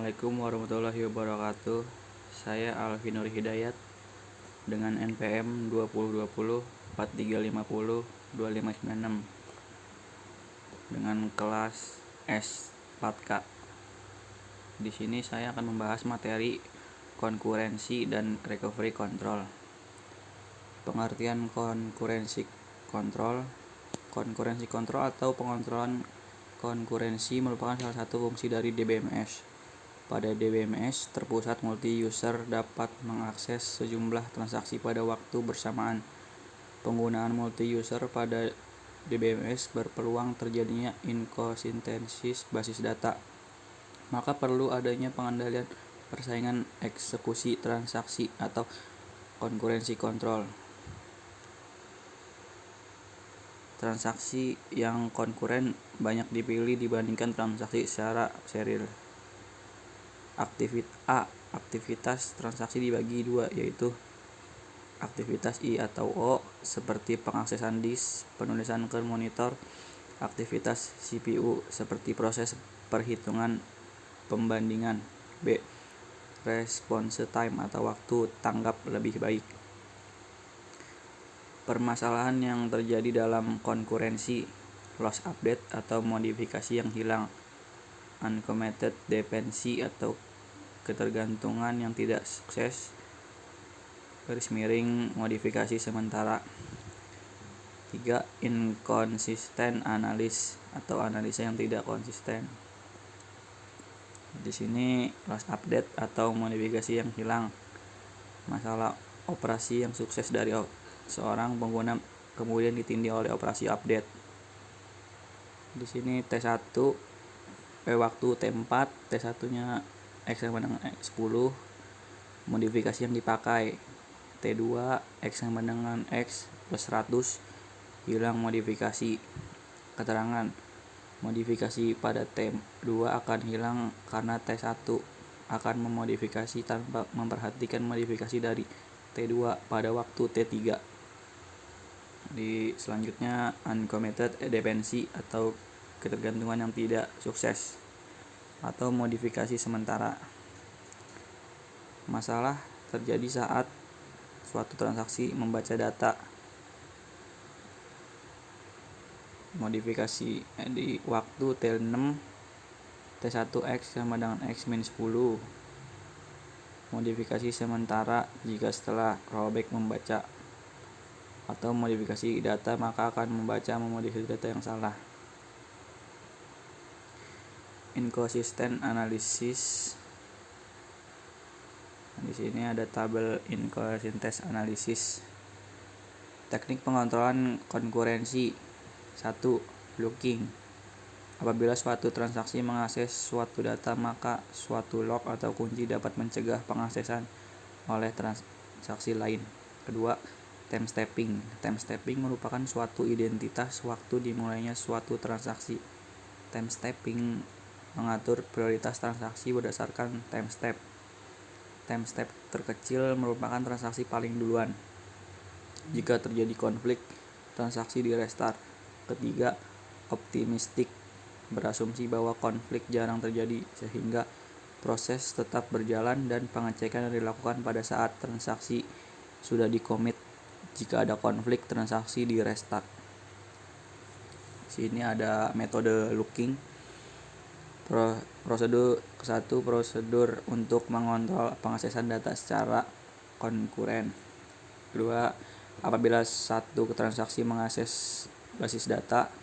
Assalamualaikum warahmatullahi wabarakatuh. Saya Alfi Nur Hidayat dengan NPM 2020 4350 2596 dengan kelas S4K. Di sini saya akan membahas materi konkurensi dan recovery control. Pengertian konkurensi kontrol. Konkurensi kontrol atau pengontrolan konkurensi merupakan salah satu fungsi dari DBMS. Pada DBMS, terpusat multi-user dapat mengakses sejumlah transaksi pada waktu bersamaan. Penggunaan multi-user pada DBMS berpeluang terjadinya inkonsistensi basis data. Maka perlu adanya pengendalian persaingan eksekusi transaksi atau konkurensi kontrol. Transaksi yang konkuren banyak dipilih dibandingkan transaksi secara serial. Aktivitas transaksi dibagi dua, yaitu aktivitas I atau O seperti pengaksesan disk, penulisan ke monitor, aktivitas CPU seperti proses perhitungan pembandingan, B. Response time atau waktu tanggap lebih baik. Permasalahan yang terjadi dalam konkurensi, loss update atau modifikasi yang hilang, uncommitted dependency atau ketergantungan yang tidak sukses, modifikasi sementara. 3. Inconsistent analysis atau analisa yang tidak konsisten. Di sini loss update atau modifikasi yang hilang, masalah operasi yang sukses dari seorang pengguna kemudian ditindih oleh operasi update. Di sini T1 waktu T4, T1-nya X sama dengan X10, modifikasi yang dipakai. T2 X sama dengan X plus 100, hilang modifikasi. Keterangan modifikasi pada T2 akan hilang karena T1 akan memodifikasi tanpa memperhatikan modifikasi dari T2 pada waktu T3. Di selanjutnya uncommitted dependency atau ketergantungan yang tidak sukses atau modifikasi sementara. Masalah terjadi saat suatu transaksi membaca data modifikasi di waktu T6 T1X sama dengan X-10, modifikasi sementara jika setelah rollback membaca, atau modifikasi data maka akan memodifikasi data yang salah. Inconsistent analysis. Di sini ada tabel inconsistent analysis. Teknik pengontrolan konkurensi. 1. Locking. Apabila suatu transaksi mengakses suatu data, maka suatu lock atau kunci dapat mencegah pengaksesan oleh transaksi lain. Kedua, time stepping. Time stepping merupakan suatu identitas waktu dimulainya suatu transaksi. Time stepping mengatur prioritas transaksi berdasarkan time step. Time step terkecil merupakan transaksi paling duluan. Jika terjadi konflik, transaksi di restart. Ketiga, optimistic. Berasumsi bahwa konflik jarang terjadi sehingga proses tetap berjalan dan pengecekan dilakukan pada saat transaksi sudah di-commit. Jika ada konflik, transaksi di restart. Sini ada metode looking. Prosedur ke-1, prosedur untuk mengontrol pengaksesan data secara konkuren. Kedua, apabila satu transaksi mengakses basis data,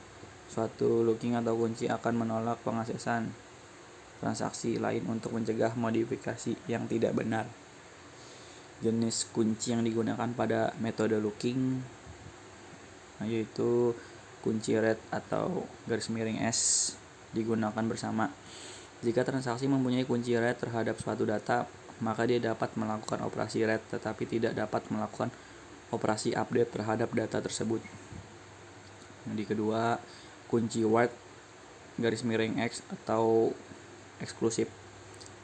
suatu looking atau kunci akan menolak pengaksesan transaksi lain untuk mencegah modifikasi yang tidak benar. Jenis kunci yang digunakan pada metode looking yaitu kunci red atau _S digunakan bersama. Jika transaksi mempunyai kunci red terhadap suatu data, maka dia dapat melakukan operasi red tetapi tidak dapat melakukan operasi update terhadap data tersebut. Di kedua, kunci white _X atau eksklusif.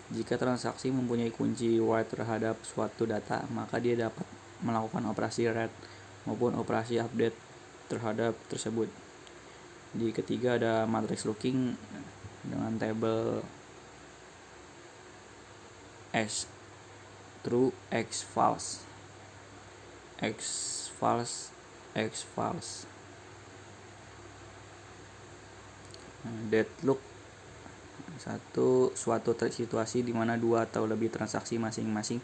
Jika transaksi mempunyai kunci white terhadap suatu data, maka dia dapat melakukan operasi red maupun operasi update terhadap tersebut. Di ketiga ada matrix looking dengan tabel S true, X false, X false, X false. Deadlock suatu situasi di mana dua atau lebih transaksi masing-masing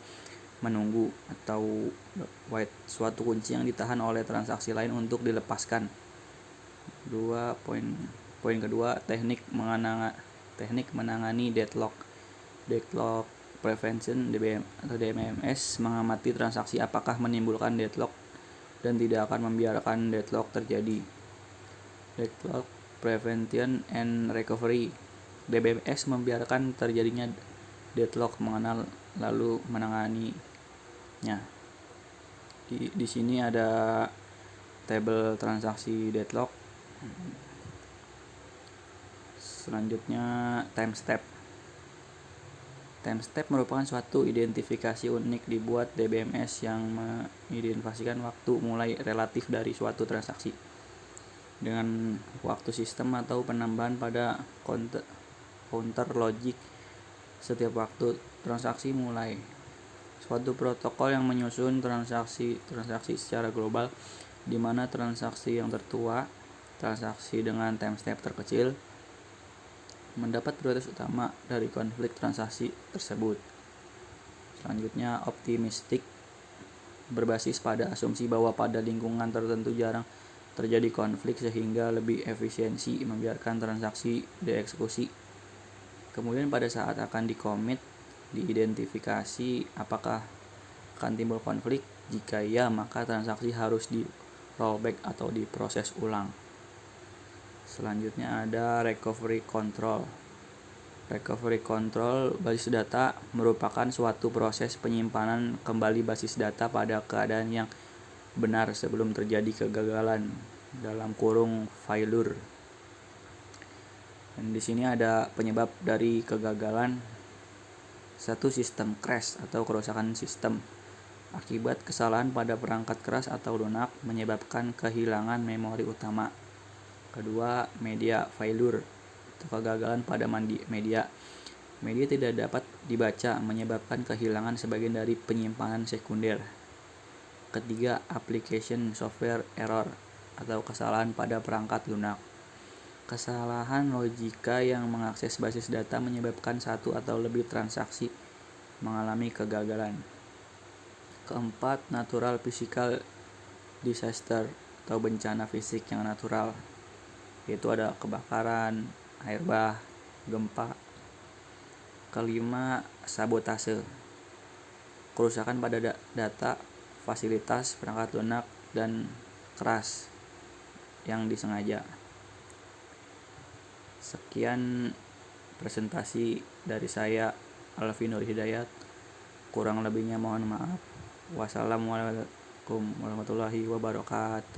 menunggu atau wait, suatu kunci yang ditahan oleh transaksi lain untuk dilepaskan. Poin kedua, teknik menangani deadlock prevention atau DMS mengamati transaksi apakah menimbulkan deadlock dan tidak akan membiarkan deadlock terjadi. Deadlock prevention and recovery, DBMS membiarkan terjadinya deadlock, mengenal lalu menanganinya. Di sini ada tabel transaksi deadlock. Selanjutnya timestamp. Timestamp merupakan suatu identifikasi unik dibuat DBMS yang mengidentifikasikan waktu mulai relatif dari suatu transaksi dengan waktu sistem atau penambahan pada counter logic setiap waktu transaksi mulai. Suatu protokol yang menyusun transaksi secara global, di mana transaksi yang tertua, transaksi dengan timestamp terkecil, mendapat prioritas utama dari konflik transaksi tersebut. Selanjutnya optimistik, berbasis pada asumsi bahwa pada lingkungan tertentu jarang terjadi konflik sehingga lebih efisiensi membiarkan transaksi dieksekusi. Kemudian pada saat akan dikomit, diidentifikasi apakah akan timbul konflik. Jika ya, maka transaksi harus di rollback atau diproses ulang. Selanjutnya ada recovery control. Recovery control basis data merupakan suatu proses penyimpanan kembali basis data pada keadaan yang benar sebelum terjadi kegagalan (failure). Dan di sini ada penyebab dari kegagalan. 1. Sistem crash atau kerusakan sistem. Akibat kesalahan pada perangkat keras atau lunak menyebabkan kehilangan memori utama. 2. Media failure atau kegagalan pada media. Media tidak dapat dibaca menyebabkan kehilangan sebagian dari penyimpanan sekunder. 3. Application software error atau kesalahan pada perangkat lunak. Kesalahan logika yang mengakses basis data menyebabkan satu atau lebih transaksi mengalami kegagalan. 4. Natural physical disaster atau bencana fisik yang natural, yaitu ada kebakaran, air bah, gempa. 5. Sabotase, kerusakan pada data, fasilitas, perangkat lunak, dan keras yang disengaja. Sekian presentasi dari saya, Alfi Nur Hidayat. Kurang lebihnya mohon maaf. Wassalamualaikum warahmatullahi wabarakatuh.